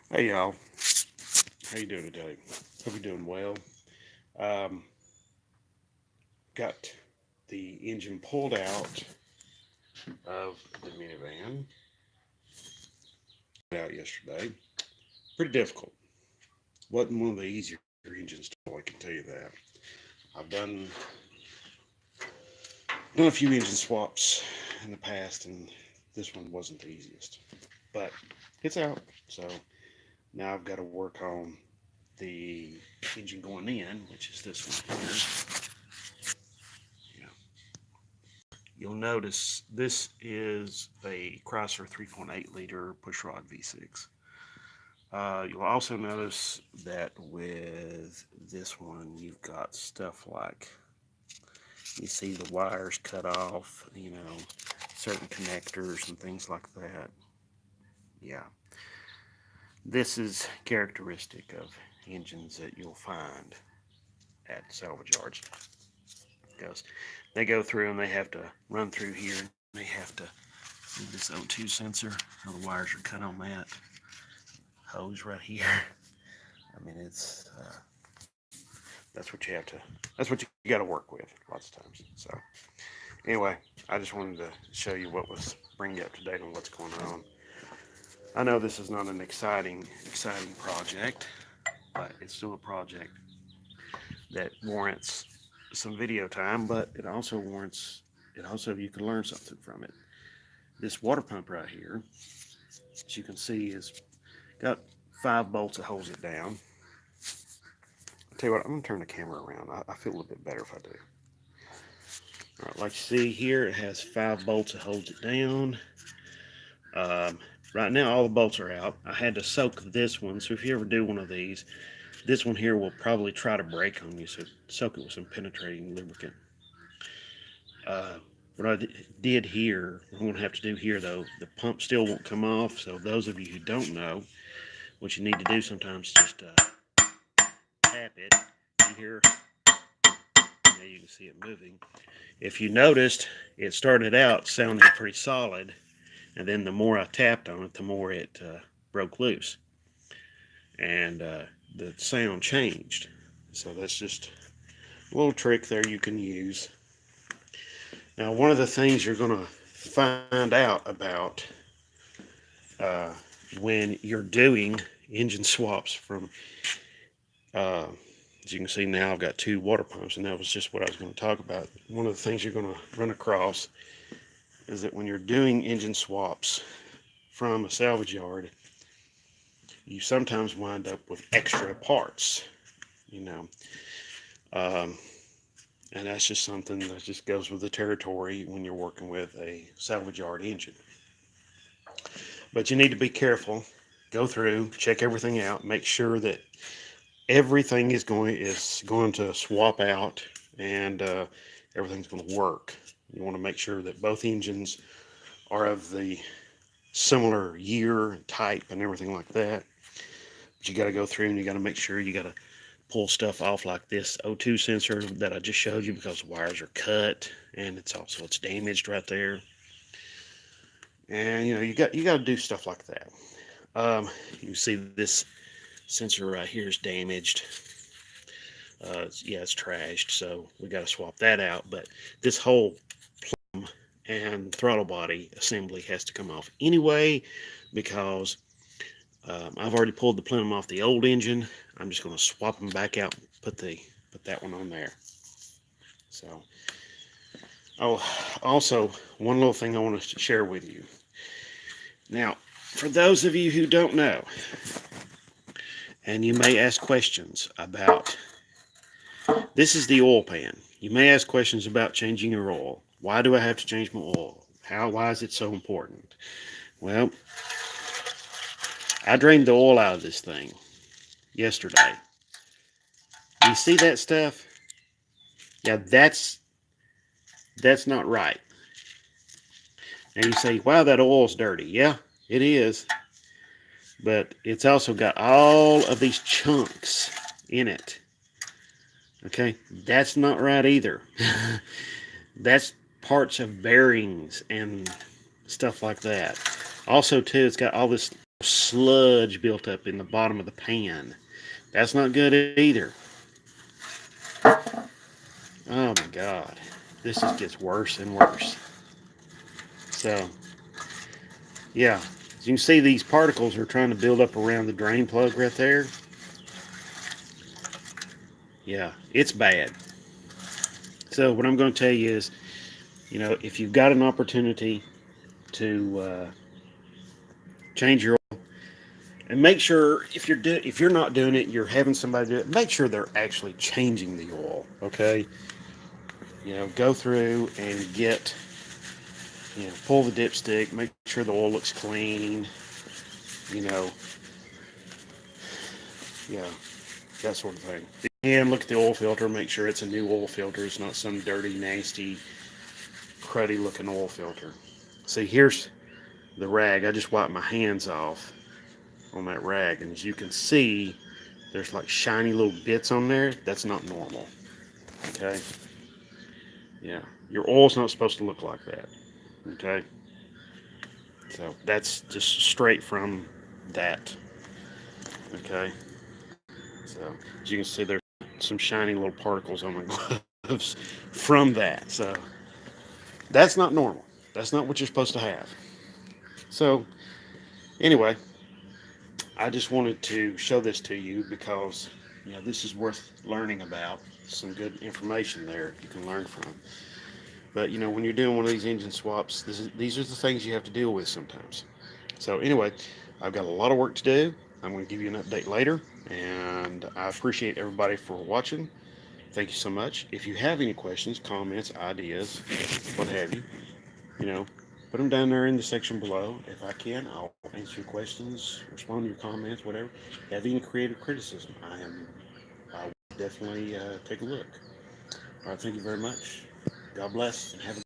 Hey y'all, how you doing today? Hope you're doing well. Um, got the engine pulled out of the minivan out yesterday. Pretty difficult. Wasn't one of the easier engines to pull, I can tell you that. I've done a few engine swaps in the past, and this one wasn't the easiest. But it's out, so now I've got to work on the engine going in, which is this one here. Yeah. You'll notice this is a Chrysler 3.8 liter pushrod V6. You'll also notice that with this one, you've got stuff like you see the wires cut off, certain connectors and things like that. Yeah, this is characteristic of engines that you'll find at salvage yards because they go through and they have to run through here and they have to see this O2 sensor, how the wires are cut on that hose right here. I mean, that's what you have to, that's what you got to work with lots of times. So anyway, I just wanted to show you what was, bring you up to date on what's going on. I know this is not an exciting project, but it's still a project that warrants some video time, but it also, you can learn something from it. This water pump right here, as you can see, is got 5 bolts that holds it down. I'll tell you what, I'm going to turn the camera around. I feel a little bit better if I do. All right, like you see here, it has 5 bolts that holds it down. Right now, all the bolts are out. I had to soak this one, so if you ever do one of these, this one here will probably try to break on you, so soak it with some penetrating lubricant. What I did here, I'm going to have to do here though, the pump still won't come off, so those of you who don't know, what you need to do sometimes is just tap it. You hear, now you can see it moving. If you noticed, it started out sounding pretty solid, and then the more I tapped on it, the more it broke loose, and the sound changed. So that's just a little trick there you can use. Now, one of the things you're going to find out about uh, when you're doing engine swaps from, as you can see now, I've got 2 water pumps, and that was just what I was going to talk about. One of the things you're going to run across is that when you're doing engine swaps from a salvage yard, you sometimes wind up with extra parts, you know. Um, and that's just something that just goes with the territory when you're working with a salvage yard engine. But you need to be careful. Go through, check everything out, make sure that everything is going to swap out, and everything's going to work. You want to make sure that both engines are of the similar year, type, and everything like that. But you got to go through and you got to make sure you got to pull stuff off like this O2 sensor that I just showed you, because the wires are cut and it's damaged right there. And you got to do stuff like that. You see this sensor right here is damaged. It's trashed, so we got to swap that out. But this whole plumb and throttle body assembly has to come off anyway, because I've already pulled the plenum off the old engine. I'm just going to swap them back out and put that one on there. So, oh, also one little thing I want to share with you. Now, for those of you who don't know, and you may ask questions about, this is the oil pan. You may ask questions about changing your oil. Why do I have to change my oil? Why is it so important? Well, I drained the oil out of this thing yesterday. You see that stuff? Yeah, that's not right. And you say, wow, that oil's dirty. Yeah, it is. But it's also got all of these chunks in it. Okay, that's not right either. That's parts of bearings and stuff like that. Also, too, it's got all this sludge built up in the bottom of the pan. That's not good either. Oh my God. This just gets worse and worse. So, yeah. As you can see, these particles are trying to build up around the drain plug right there. Yeah, it's bad. So, what I'm going to tell you is, if you've got an opportunity to change your oil, and make sure if you're not doing it, you're having somebody do it. Make sure they're actually changing the oil. Okay, go through and pull the dipstick, make sure the oil looks clean. You know, yeah, that sort of thing. And look at the oil filter, make sure it's a new oil filter. It's not some dirty, nasty, cruddy looking oil filter. See, here's the rag. I just wiped my hands off on that rag, and as you can see, there's like shiny little bits on there. That's not normal. Okay? Yeah. Your oil's not supposed to look like that. Okay? So that's just straight from that. Okay? So as you can see, there's some shiny little particles on my gloves from that. So that's not normal. That's not what you're supposed to have. So anyway, I just wanted to show this to you because this is worth learning about. Some good information there you can learn from. But when you're doing one of these engine swaps, these are the things you have to deal with sometimes. So anyway, I've got a lot of work to do. I'm going to give you an update later, and I appreciate everybody for watching. Thank you so much. If you have any questions, comments, ideas, what have you, you know, put them down there in the section below. If I can, I'll answer your questions, respond to your comments, whatever. Have any creative criticism, I will definitely take a look. All right, thank you very much. God bless and have a